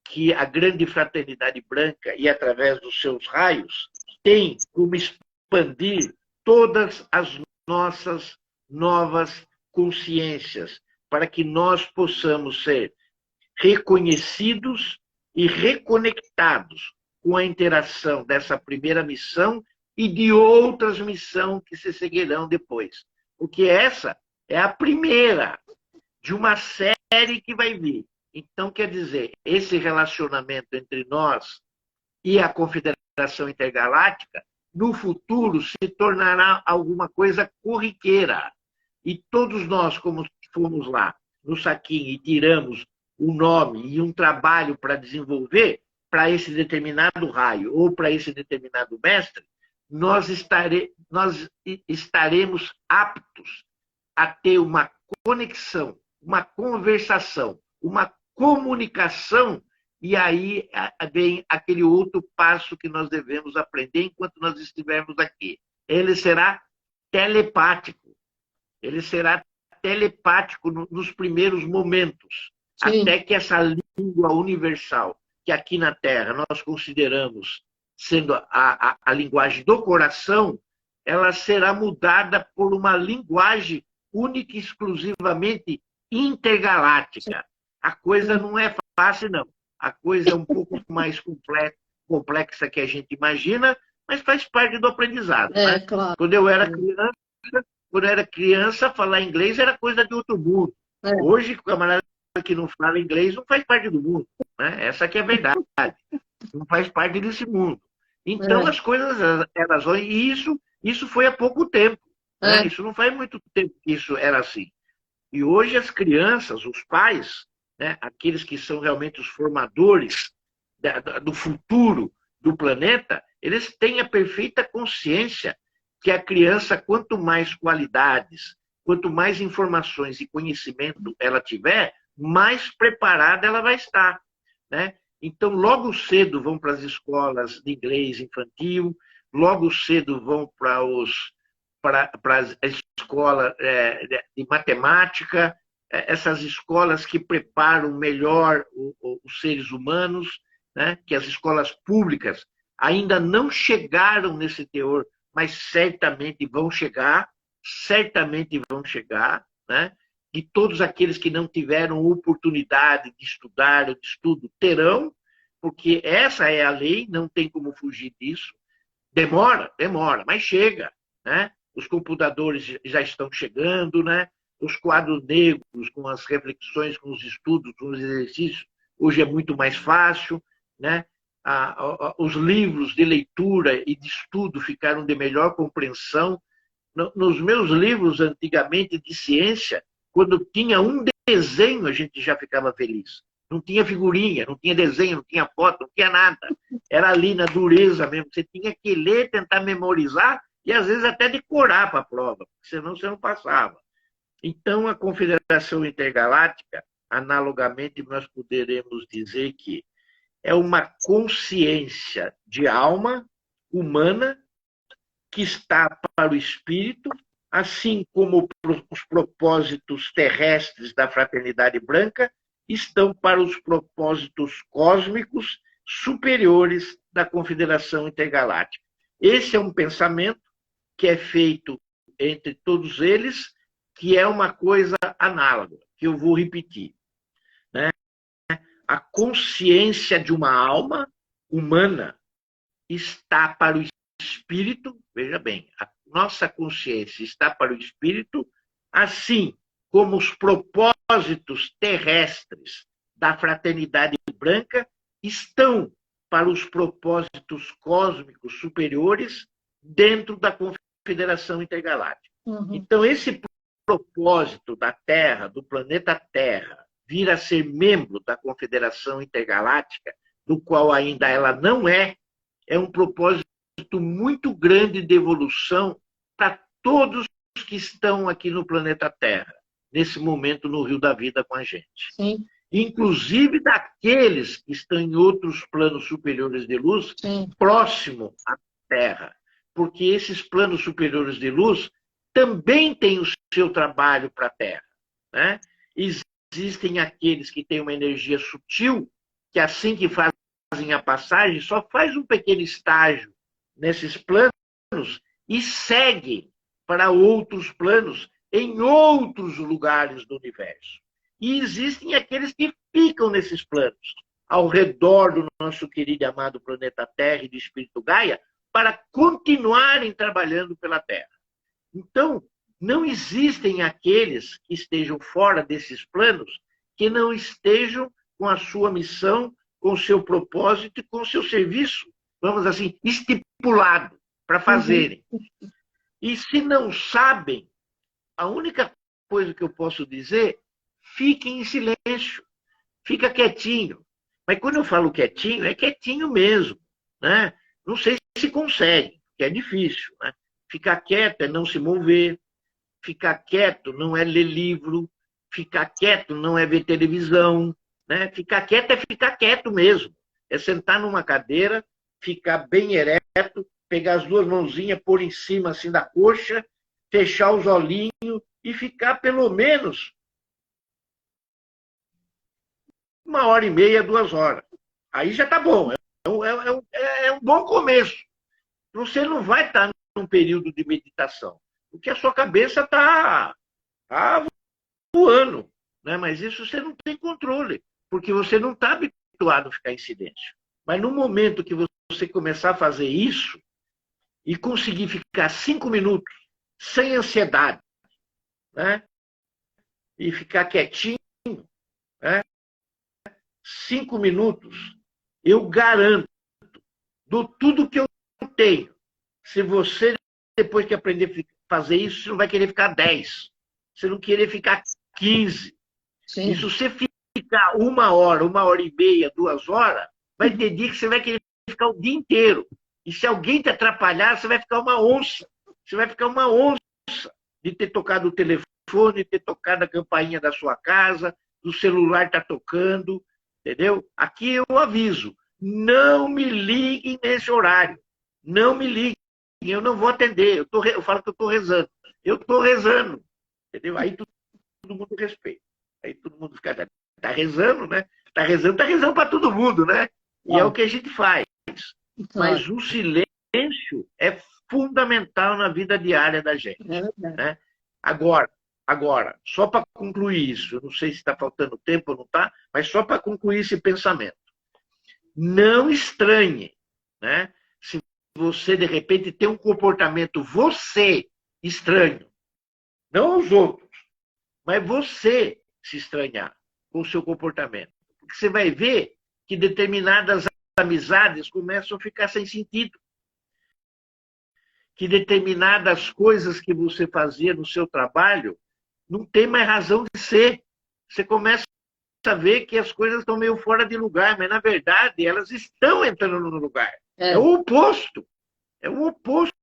que a grande fraternidade branca, e através dos seus raios, tem como expandir todas as nossas novas consciências, para que nós possamos ser reconhecidos e reconectados com a interação dessa primeira missão e de outras missões que se seguirão depois. Porque essa é a primeira de uma série que vai vir. Então, quer dizer, esse relacionamento entre nós e a Confederação Intergaláctica, no futuro, se tornará alguma coisa corriqueira. E todos nós, como fomos lá no saquinho e tiramos um nome e um trabalho para desenvolver para esse determinado raio ou para esse determinado mestre, nós estaremos aptos a ter uma conexão, uma conversação, uma comunicação, e aí vem aquele outro passo que nós devemos aprender enquanto nós estivermos aqui. Ele será telepático. Ele será telepático nos primeiros momentos. Sim. Até que essa língua universal, que aqui na Terra nós consideramos sendo a linguagem do coração, ela será mudada por uma linguagem única e exclusivamente intergaláctica. A coisa não é fácil, não. A coisa é um pouco mais complexa que a gente imagina, mas faz parte do aprendizado. Né? Claro. Quando eu era criança, falar inglês era coisa de outro mundo. Hoje, o camarada que não fala inglês não faz parte do mundo. Né? Essa que é a verdade. Não faz parte desse mundo. Então, as coisas, elas vão... E isso foi há pouco tempo. Né? Isso não faz muito tempo que isso era assim. E hoje as crianças, os pais, né, aqueles que são realmente os formadores do futuro do planeta, eles têm a perfeita consciência que a criança, quanto mais qualidades, quanto mais informações e conhecimento ela tiver, mais preparada ela vai estar. Né? Então, logo cedo vão para as escolas de inglês infantil, logo cedo vão para a escola de matemática, essas escolas que preparam melhor os seres humanos, né? Que as escolas públicas ainda não chegaram nesse teor, mas certamente vão chegar, né? E todos aqueles que não tiveram oportunidade de estudar ou de estudo terão, porque essa é a lei, não tem como fugir disso. Demora, mas chega, né? Os computadores já estão chegando, né? Os quadros negros, com as reflexões, com os estudos, com os exercícios, hoje é muito mais fácil, né? Os livros de leitura e de estudo ficaram de melhor compreensão. Nos meus livros, antigamente, de ciência, quando tinha um desenho, a gente já ficava feliz. Não tinha figurinha, não tinha desenho, não tinha foto, não tinha nada. Era ali na dureza mesmo. Você tinha que ler, tentar memorizar e, às vezes, até decorar para a prova, porque senão você não passava. Então, a Confederação Intergaláctica, analogamente, nós poderemos dizer que é uma consciência de alma humana que está para o espírito, assim como os propósitos terrestres da Fraternidade Branca estão para os propósitos cósmicos superiores da Confederação Intergaláctica. Esse é um pensamento que é feito entre todos eles, que é uma coisa análoga, que eu vou repetir, né? A consciência de uma alma humana está para o espírito, veja bem, a nossa consciência está para o espírito, assim como os propósitos terrestres da fraternidade branca estão para os propósitos cósmicos superiores dentro da Confederação Intergaláctica. Uhum. Então, esse propósito da Terra, do planeta Terra, vir a ser membro da Confederação Intergaláctica, do qual ainda ela não é um propósito muito grande de evolução para todos que estão aqui no planeta Terra, nesse momento no Rio da Vida com a gente. Sim. Inclusive daqueles que estão em outros planos superiores de luz, Sim. próximo à Terra. Porque esses planos superiores de luz também têm o seu trabalho para a Terra, né? Existem aqueles que têm uma energia sutil, que assim que fazem a passagem, só faz um pequeno estágio nesses planos e segue para outros planos em outros lugares do universo. E existem aqueles que ficam nesses planos, ao redor do nosso querido e amado planeta Terra e do Espírito Gaia, para continuarem trabalhando pela Terra. Então, não existem aqueles que estejam fora desses planos que não estejam com a sua missão, com o seu propósito e com o seu serviço, vamos assim, estipulado para fazerem. E se não sabem, a única coisa que eu posso dizer, fiquem em silêncio, fica quietinho. Mas quando eu falo quietinho, é quietinho mesmo, né? Não sei se consegue, que é difícil, né? Ficar quieto é não se mover, ficar quieto não é ler livro, ficar quieto não é ver televisão, né? Ficar quieto é ficar quieto mesmo. É sentar numa cadeira, ficar bem ereto, pegar as duas mãozinhas, pôr em cima assim da coxa, fechar os olhinhos e ficar pelo menos 1h30, 2 horas. Aí já tá bom. É um bom começo. Você não vai estar num período de meditação, porque a sua cabeça está voando, né? Mas isso você não tem controle, porque você não está habituado a ficar em silêncio. Mas no momento que você começar a fazer isso e conseguir ficar 5 minutos sem ansiedade, né? E ficar quietinho, né? 5 minutos, eu garanto, do tudo que eu tenho. Se você, depois que aprender a fazer isso, você não vai querer ficar 10. Você não querer ficar 15. Sim. E se você ficar 1 hora, 1h30, 2 horas, vai ter dia que você vai querer ficar o dia inteiro. E se alguém te atrapalhar, você vai ficar uma onça. Você vai ficar uma onça de ter tocado o telefone, de ter tocado a campainha da sua casa, do celular tá tocando, entendeu? Aqui eu aviso, não me liguem nesse horário. Não me liguem, eu não vou atender. Eu falo que eu estou rezando. Eu estou rezando, entendeu? Aí todo mundo respeita. Aí todo mundo fica, tá rezando, né? Tá rezando para todo mundo, né? E é o que a gente faz. Mas o silêncio é fundamental na vida diária da gente. Né? Agora, só para concluir isso, eu não sei se está faltando tempo ou não está, mas só para concluir esse pensamento. Não estranhe, né? Se você, de repente, tem um comportamento, você, estranho. Não os outros, mas você se estranhar com o seu comportamento. Porque você vai ver que determinadas amizades começam a ficar sem sentido. Que determinadas coisas que você fazia no seu trabalho não tem mais razão de ser. Você começa a ver que as coisas estão meio fora de lugar, mas, na verdade, elas estão entrando no lugar. É o oposto. É o oposto.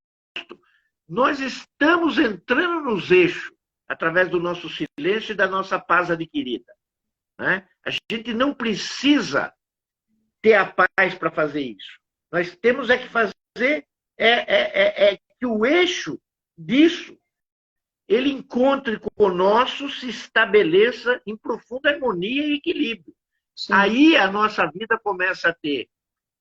Nós estamos entrando nos eixos através do nosso silêncio e da nossa paz adquirida. Né? A gente não precisa ter a paz para fazer isso. Nós temos que fazer que o eixo disso ele encontre com o nosso, se estabeleça em profunda harmonia e equilíbrio. Sim. Aí a nossa vida começa a ter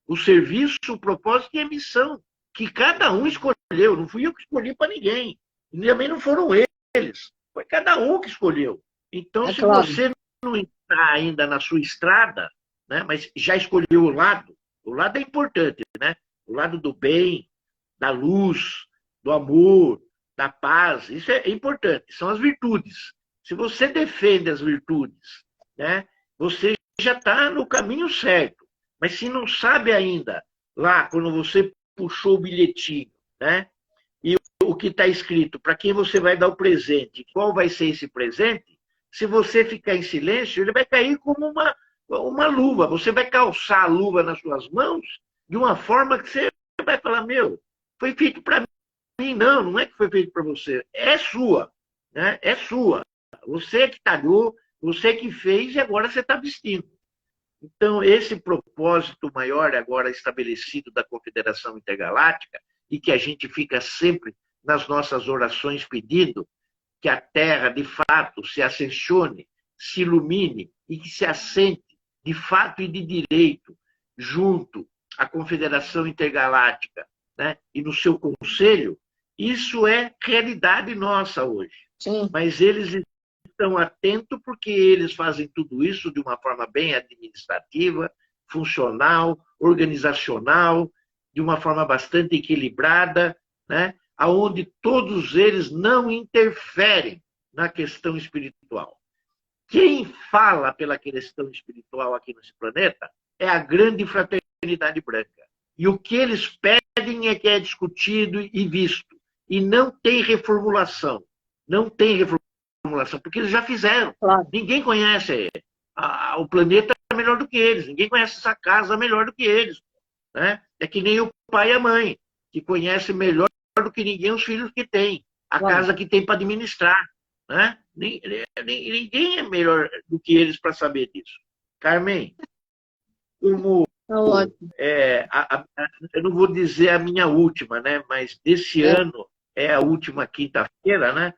o serviço, o propósito e a missão que cada um escolheu. Não fui eu que escolhi para ninguém. E também não foram eles. Foi cada um que escolheu. Então, É se claro. você não está ainda na sua estrada, né, mas já escolheu o lado é importante, né? O lado do bem, da luz, do amor, da paz, isso é importante, são as virtudes. Se você defende as virtudes, né, você já está no caminho certo. Mas se não sabe ainda, lá, quando você puxou o bilhetinho, né, e o que está escrito, para quem você vai dar o presente, qual vai ser esse presente, se você ficar em silêncio, ele vai cair como uma luva. Você vai calçar a luva nas suas mãos de uma forma que você vai falar, meu, foi feito para mim. Não, não é que foi feito para você. É sua. Né? É sua. Você que talhou, você que fez e agora você está vestindo. Então, esse propósito maior agora estabelecido da Confederação Intergaláctica e que a gente fica sempre nas nossas orações pedindo que a Terra, de fato, se ascensione, se ilumine e que se assente, de fato e de direito, junto à Confederação Intergaláctica, né? E no seu conselho, isso é realidade nossa hoje. Sim. Mas eles estão atentos porque eles fazem tudo isso de uma forma bem administrativa, funcional, organizacional, de uma forma bastante equilibrada, né? Onde todos eles não interferem na questão espiritual. Quem fala pela questão espiritual aqui nesse planeta é a grande fraternidade branca. E o que eles pedem é que é discutido e visto. E não tem reformulação. Não tem reformulação, porque eles já fizeram. Claro. Ninguém conhece o planeta melhor do que eles. Ninguém conhece essa casa melhor do que eles. Né? É que nem o pai e a mãe, que conhecem melhor do que ninguém os filhos que têm, a casa que tem para administrar. Né? Ninguém é melhor do que eles para saber disso. Carmen, como eu não vou dizer a minha última, né? Mas desse ano é a última quinta-feira, né?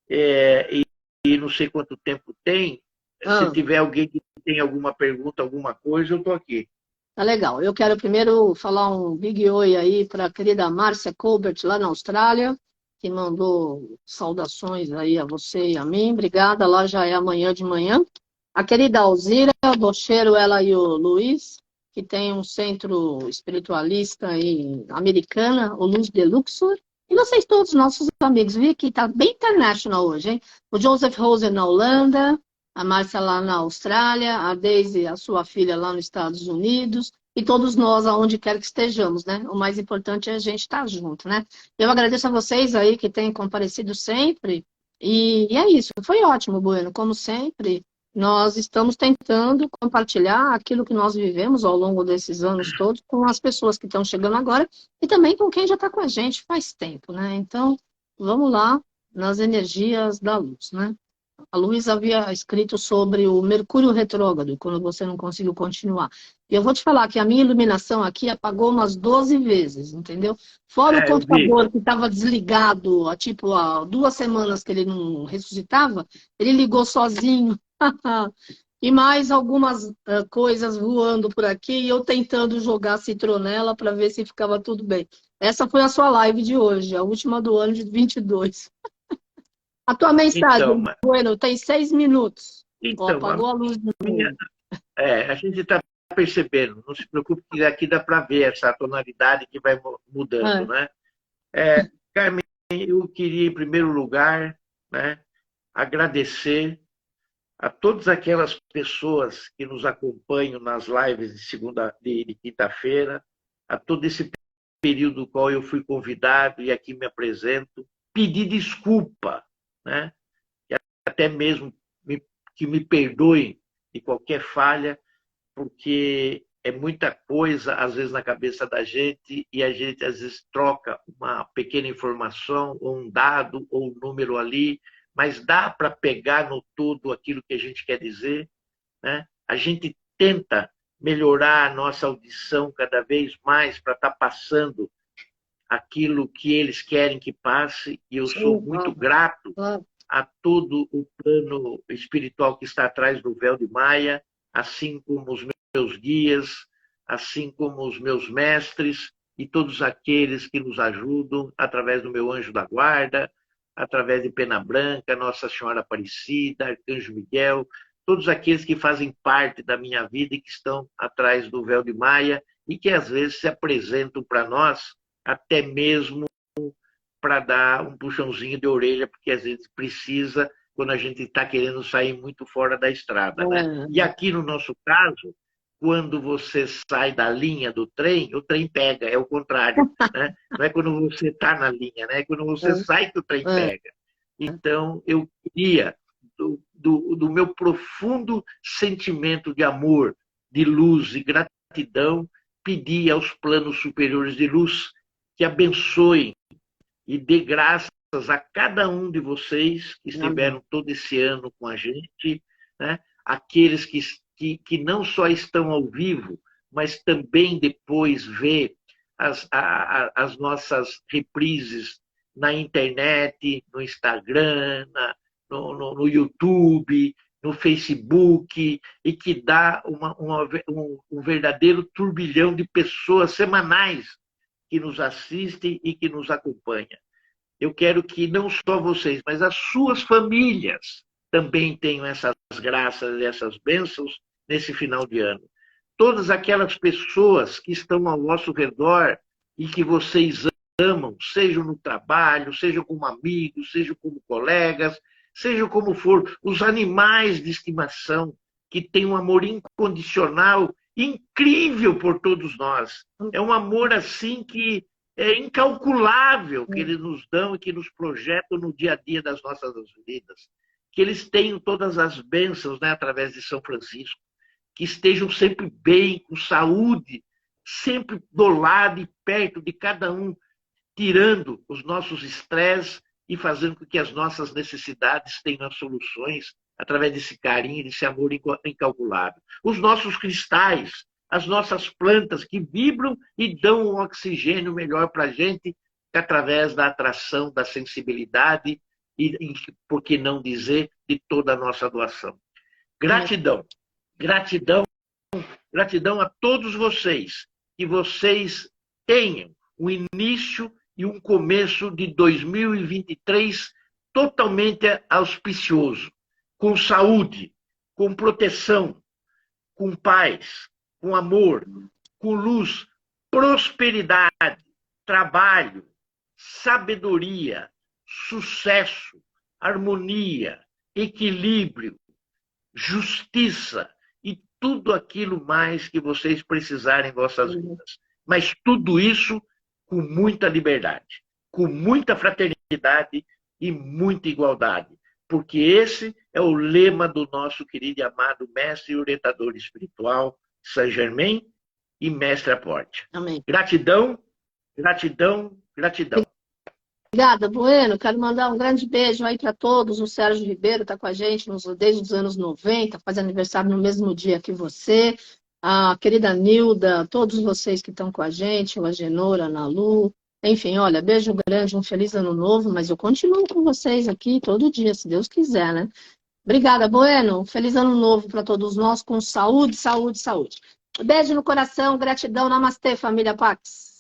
E não sei quanto tempo tem. Se tiver alguém que tem alguma pergunta, alguma coisa, eu estou aqui. Tá legal. Eu quero primeiro falar um big oi aí para a querida Márcia Colbert, lá na Austrália, que mandou saudações aí a você e a mim. Obrigada, lá já é amanhã de manhã. A querida Alzira Bocheiro, ela e o Luiz, que tem um centro espiritualista aí, americana, o Luz de Luxor. E vocês todos, nossos amigos, vi que tá bem international hoje, hein? O Joseph Rosen na Holanda, a Márcia lá na Austrália, a Daisy, a sua filha lá nos Estados Unidos, e todos nós, aonde quer que estejamos, né? O mais importante é a gente estar junto, né? Eu agradeço a vocês aí que têm comparecido sempre, e é isso, foi ótimo, Bueno, como sempre, nós estamos tentando compartilhar aquilo que nós vivemos ao longo desses anos todos com as pessoas que estão chegando agora, e também com quem já está com a gente faz tempo, né? Então, vamos lá nas energias da luz, né? A Luísa havia escrito sobre o Mercúrio retrógrado, quando você não conseguiu continuar. E eu vou te falar que a minha iluminação aqui apagou umas 12 vezes, entendeu? Fora o computador que estava desligado, há 2 semanas que ele não ressuscitava, ele ligou sozinho. E mais algumas coisas voando por aqui, e eu tentando jogar citronela para ver se ficava tudo bem. Essa foi a sua live de hoje, a última do ano de 22. A tua mensagem, Bueno, tem 6 minutos. Então, apagou a luz do mundo. A gente está percebendo, não se preocupe que aqui dá para ver essa tonalidade que vai mudando, né? Carmen, eu queria, em primeiro lugar, né, agradecer a todas aquelas pessoas que nos acompanham nas lives de quinta-feira, a todo esse período no qual eu fui convidado e aqui me apresento, pedir desculpa, né? E até mesmo que me perdoem de qualquer falha, porque é muita coisa, às vezes, na cabeça da gente, e a gente, às vezes, troca uma pequena informação, ou um dado, ou um número ali, mas dá para pegar no todo aquilo que a gente quer dizer, né? A gente tenta melhorar a nossa audição cada vez mais para estar passando aquilo que eles querem que passe, e eu sou muito grato a todo o plano espiritual que está atrás do véu de Maia, assim como os meus guias, assim como os meus mestres e todos aqueles que nos ajudam através do meu anjo da guarda, através de Pena Branca, Nossa Senhora Aparecida, Arcanjo Miguel, todos aqueles que fazem parte da minha vida e que estão atrás do véu de Maia e que às vezes se apresentam para nós até mesmo para dar um puxãozinho de orelha, porque às vezes precisa quando a gente está querendo sair muito fora da estrada, né? E aqui no nosso caso, quando você sai da linha do trem, o trem pega, é o contrário, né? Não é quando você está na linha, né? É quando você sai que o trem pega. Então, eu queria, do meu profundo sentimento de amor, de luz e gratidão, pedir aos planos superiores de luz que abençoem e dê graças a cada um de vocês que estiveram todo esse ano com a gente, né? Aqueles que não só estão ao vivo, mas também depois vê as nossas reprises na internet, no Instagram, no YouTube, no Facebook, e que dá um verdadeiro turbilhão de pessoas semanais que nos assistem e que nos acompanham. Eu quero que não só vocês, mas as suas famílias também tenham essas graças e essas bênçãos nesse final de ano. Todas aquelas pessoas que estão ao vosso redor e que vocês amam, sejam no trabalho, sejam como amigos, sejam como colegas, sejam como for, os animais de estimação que têm um amor incondicional, incrível por todos nós. É um amor assim que é incalculável que eles nos dão e que nos projetam no dia a dia das nossas vidas. Que eles tenham todas as bênçãos, né, através de São Francisco. Que estejam sempre bem, com saúde, sempre do lado e perto de cada um, tirando os nossos estresses e fazendo com que as nossas necessidades tenham soluções através desse carinho, desse amor incalculável. Os nossos cristais, as nossas plantas que vibram e dão um oxigênio melhor para a gente, através da atração, da sensibilidade e, por que não dizer, de toda a nossa doação. Gratidão. Gratidão, gratidão a todos vocês, que vocês tenham um início e um começo de 2023 totalmente auspicioso, com saúde, com proteção, com paz, com amor, com luz, prosperidade, trabalho, sabedoria, sucesso, harmonia, equilíbrio, justiça, e tudo aquilo mais que vocês precisarem em vossas vidas. Mas tudo isso com muita liberdade, com muita fraternidade e muita igualdade. Porque esse é o lema do nosso querido e amado mestre e orientador espiritual, Saint Germain e Mestre Aporte. Amém. Gratidão, gratidão, gratidão. Obrigada, Bueno. Quero mandar um grande beijo aí para todos. O Sérgio Ribeiro está com a gente desde os anos 90, faz aniversário no mesmo dia que você. A querida Nilda, todos vocês que estão com a gente, o Agenor, a Ana Lu. Enfim, olha, beijo grande, um feliz ano novo, mas eu continuo com vocês aqui todo dia, se Deus quiser, né? Obrigada, Bueno. Feliz ano novo para todos nós, com saúde, saúde, saúde. Beijo no coração, gratidão. Namastê, família Pax.